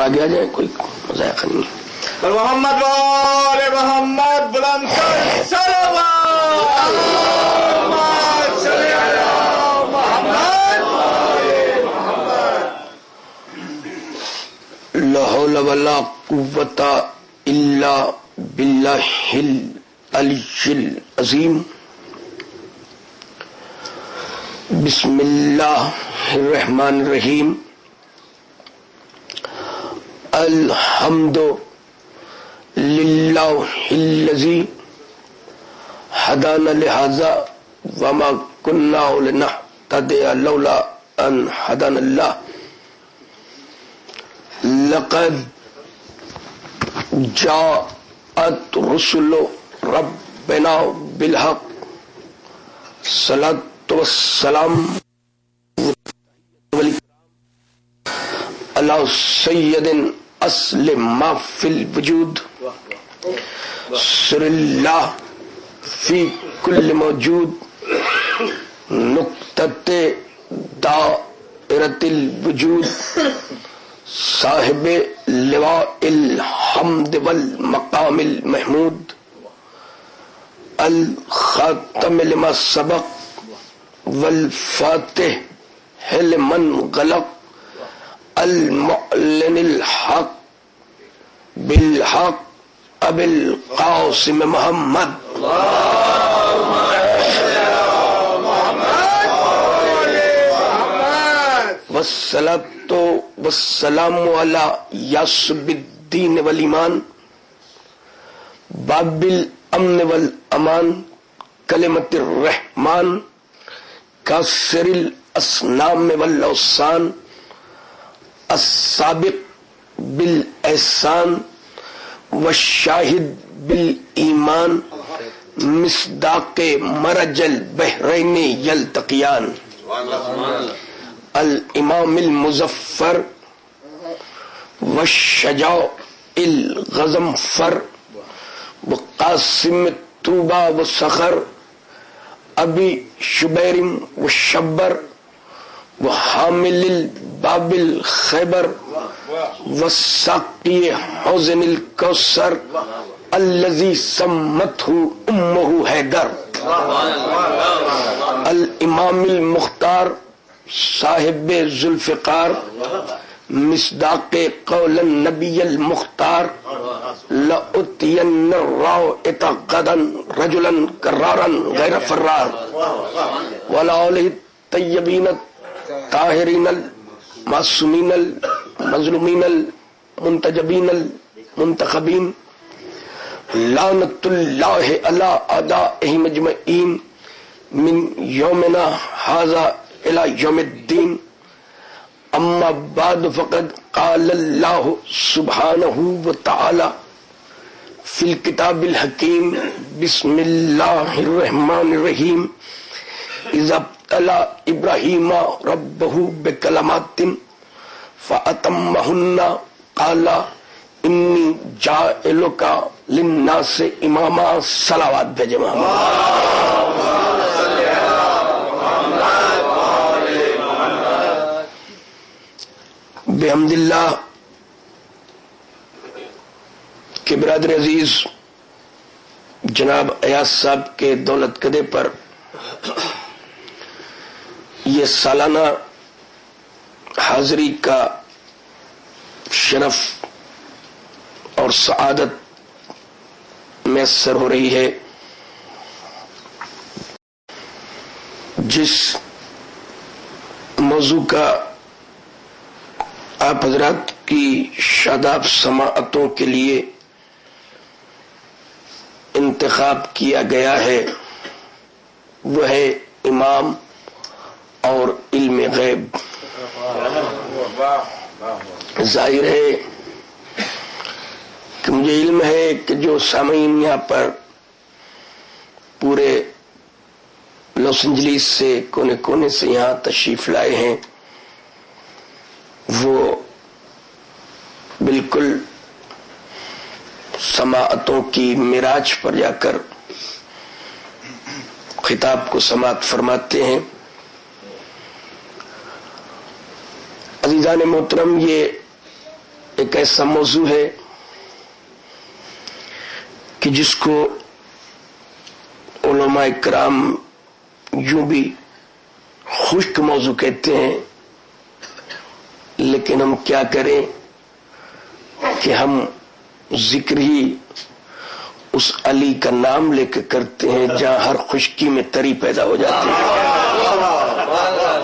آگے آ جائیں، کوئی مذاق نہیں. محمد وآل محمد بلند کر صلوات اللہم صلی علی محمد. لا حول ولا قوت الا باللہ العلی العظیم. بسم اللہ الرحمن الرحیم. الحمد للہ الذی ہدانا لہذا وما كنا لنہتدی لولا ان ہدانا اللہ. لقد جاءت رسل ربنا بالحق. صلاۃ والسلام علی سید اصل ما فی الوجود. سر اللہ فی کل موجود. نقطۃ دائرۃ الوجود. صاحب لواء الحمد والمقام المحمود. الخاتم لما سبق والفاتح لمن غلق. المعلن الحق بالحق ابو القاسم محمد. والصلاة والسلام علی یاسب الدین والایمان. باب الامن والامان. کلمت الرحمن. کاسر الاسنام والاوثان. السابق بالاحسان والشاہد بالایمان. مصداق مرج البحرین یلتقیان. الامام المظفر والشجاع الغضنفر. وقاسم طوبى وصخر. ابی شبیر وشبر. وحامل الباب الخیبر. وساقی حوض الکوثر. الذی سمته امه حیدر. الامام المختار صاحب ذوالفقار. مصداق قول النبی المختار. لأتین الراء غدا رجلا کرارا غیر فرار. وعلی آلہ الطیبین الطاہرین المعصومین المظلومین المنتجبین المنتخبین. لعنت اللہ علی اعدائہم اجمعین من یومنا ھذا الى یوم الدین. اما بعد فقد قال اللہ سبحانہ وتعالی فی الکتاب الحکیم. بسم اللہ الرحمن الرحیم. اذا ابتلی ابراہیم ربہ بکلمات فاتمہن قال انی جاعلک للناس اماما. صلوات بھیجے محمد. بحمد اللہ کہ برادر عزیز جناب ایاز صاحب کے دولت کدے پر یہ سالانہ حاضری کا شرف اور سعادت میسر ہو رہی ہے. جس موضوع کا آپ حضرات کی شاداب سماعتوں کے لیے انتخاب کیا گیا ہے وہ ہے امام اور علم غیب. ظاہر ہے کہ مجھے علم ہے کہ جو سامعین یہاں پر پورے لاس اینجلیس سے کونے کونے سے یہاں تشریف لائے ہیں وہ بالکل سماعتوں کی معراج پر جا کر خطاب کو سماعت فرماتے ہیں. عزیزان محترم، یہ ایک ایک ایسا موضوع ہے کہ جس کو علماء کرام یوں بھی خشک موضوع کہتے ہیں، لیکن ہم کیا کریں کہ ہم ذکر ہی اس علی کا نام لے کے کرتے ہیں جہاں ہر خشکی میں تری پیدا ہو جاتی ہے۔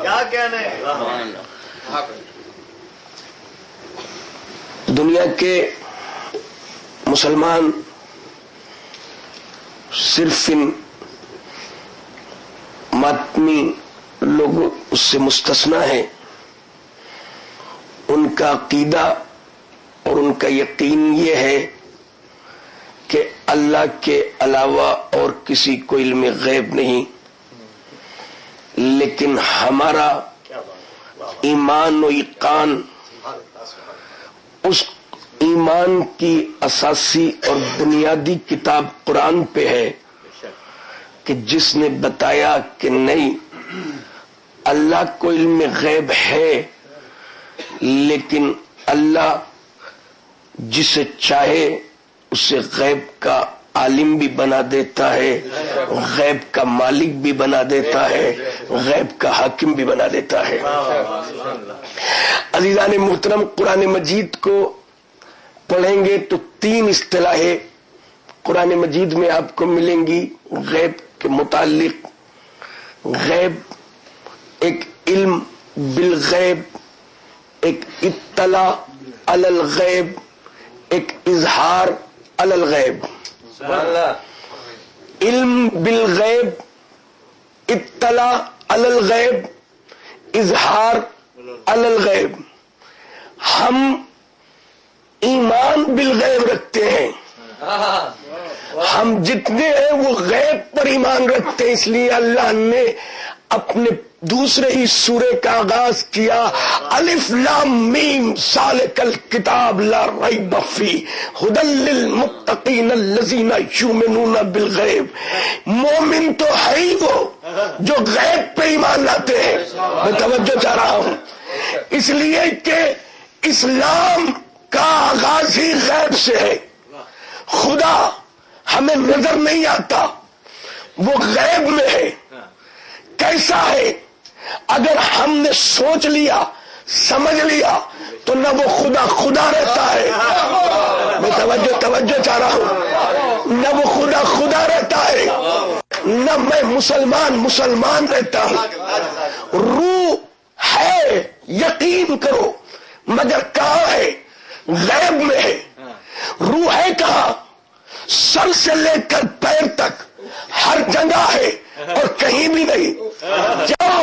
کیا کہنے، دنیا کے مسلمان صرف ان ماتمی لوگ اس سے مستثنا ہیں۔ ان کا عقیدہ اور ان کا یقین یہ ہے کہ اللہ کے علاوہ اور کسی کو علم غیب نہیں، لیکن ہمارا ایمان و یقین اس ایمان کی اساسی اور بنیادی کتاب قرآن پہ ہے کہ جس نے بتایا کہ نہیں، اللہ کو علم غیب ہے، لیکن اللہ جسے چاہے اسے غیب کا عالم بھی بنا دیتا ہے، غیب کا مالک بھی بنا دیتا ہے، غیب کا حاکم بھی بنا دیتا ہے۔ عزیزان محترم، قرآن مجید کو پڑھیں گے تو 3 اصطلاحیں قرآن مجید میں آپ کو ملیں گی غیب کے متعلق۔ غیب ایک علم بالغیب، ایک اطلاع علی الغیب، ایک اظہار علی الغیب۔ علم بالغیب، اطلاع علی الغیب، اظہار علی الغیب۔ ہم ایمان بالغیب رکھتے ہیں، ہم جتنے ہیں وہ غیب پر ایمان رکھتے ہیں، اس لیے اللہ نے اپنے دوسرے ہی سورے کا آغاز کیا، الف لام میم ذالک الکتاب لا ریب فیہ ھدی للمتقین الذین یؤمنون بالغیب۔ مومن تو ہے ہی وہ جو غیب پہ ایمان لاتے ہیں۔ میں توجہ چاہ رہا ہوں، اس لیے کہ اسلام کا آغاز ہی غیب سے ہے۔ خدا ہمیں نظر نہیں آتا، وہ غیب میں ہے۔ کیسا ہے؟ اگر ہم نے سوچ لیا، سمجھ لیا تو نہ وہ خدا خدا رہتا ہے، میں توجہ چاہ رہا ہوں، نہ وہ خدا خدا رہتا ہے، نہ میں مسلمان رہتا ہوں۔ روح ہے، یقین کرو، مگر کہاں ہے؟ غیب میں ہے۔ روح ہے کہاں؟ سر سے لے کر پیر تک ہر جگہ ہے اور کہیں بھی نہیں۔ جاؤ،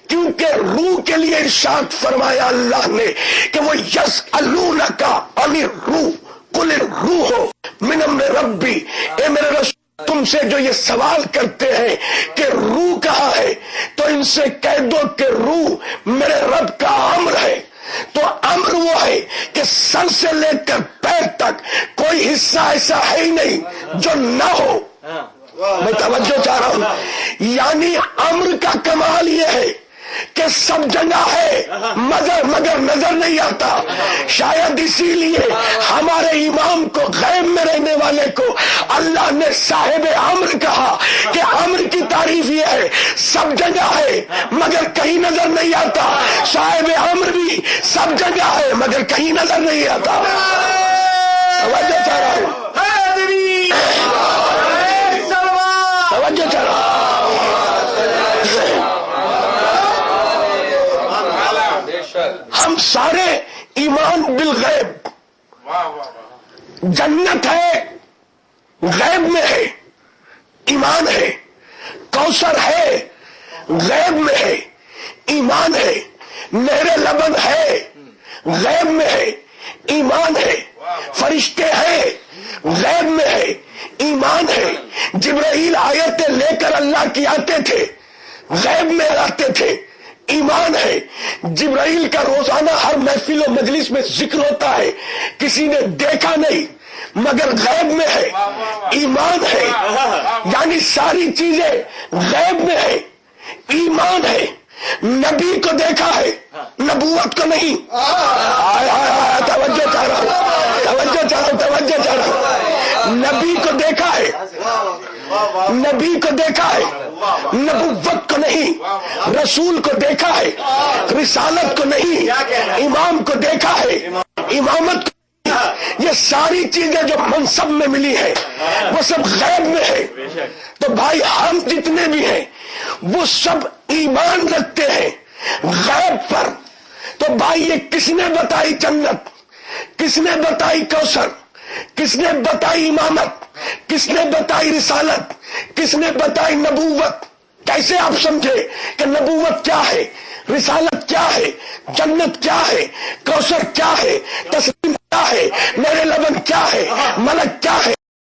کیونکہ روح کے لیے ارشاد فرمایا اللہ نے کہ وہ یسألونک عن الروح قل الروح من امر ربی۔ اے میرے رسول، تم سے جو یہ سوال کرتے ہیں کہ روح کہاں ہے، تو ان سے کہہ دو کہ روح میرے رب کا امر ہے۔ تو امر وہ ہے کہ سر سے لے کر پیر تک کوئی حصہ ایسا ہے ہی نہیں جو نہ ہو۔ میں توجہ چاہ رہا ہوں، یعنی امر کا کمال یہ ہے کہ سب جگہ ہے مگر نظر نہیں آتا۔ شاید اسی لیے ہمارے امام کو، غیب میں رہنے والے کو، اللہ نے صاحب امر کہا کہ امر کی تعریف یہ ہے سب جگہ ہے مگر کہیں نظر نہیں آتا۔ صاحب امر بھی سب جگہ ہے مگر کہیں نظر نہیں آتا۔ توجہ چاہ رہا ہوں، توجہ چاہ رہا ہوں۔ ہم سارے ایمان بالغیب، جنت ہے غیب میں ہے، ایمان ہے۔ کوثر ہے غیب میں ہے، ایمان ہے۔ نہر لبن ہے غیب میں ہے، ایمان ہے۔ فرشتے ہیں غیب میں ہے، ایمان ہے۔ جبرائیل آیتیں لے کر اللہ کی آتے تھے، غیب میں آتے تھے، ایمان ہے۔ جبرائیل کا روزانہ ہر محفل و مجلس میں ذکر ہوتا ہے، کسی نے دیکھا نہیں مگر غیب میں ہے، ایمان ہے۔ یعنی ساری چیزیں غیب میں ہے، ایمان ہے۔ نبی کو دیکھا ہے، نبوت کو نہیں۔ توجہ چاہ رہا ہوں، نبی کو دیکھا ہے، نبوت کو نہیں، رسول کو دیکھا ہے، رسالت کو نہیں، امام کو دیکھا ہے، امامت کو۔ یہ ساری چیزیں جو منصب میں ملی ہے وہ سب غیب میں ہے۔ تو بھائی ہم جتنے بھی ہیں وہ سب ایمان رکھتے ہیں غیب پر۔ تو بھائی یہ کس نے بتائی جنت، کس نے بتائی کوثر، کس نے بتائی امامت، کس نے بتائی رسالت، کس نے بتائی نبوت؟ کیسے آپ سمجھے کہ نبوت کیا ہے، رسالت کیا ہے، جنت کیا ہے، کوثر کیا ہے، تسلیم کیا ہے، میرے لبن کیا ہے، ملک کیا ہے؟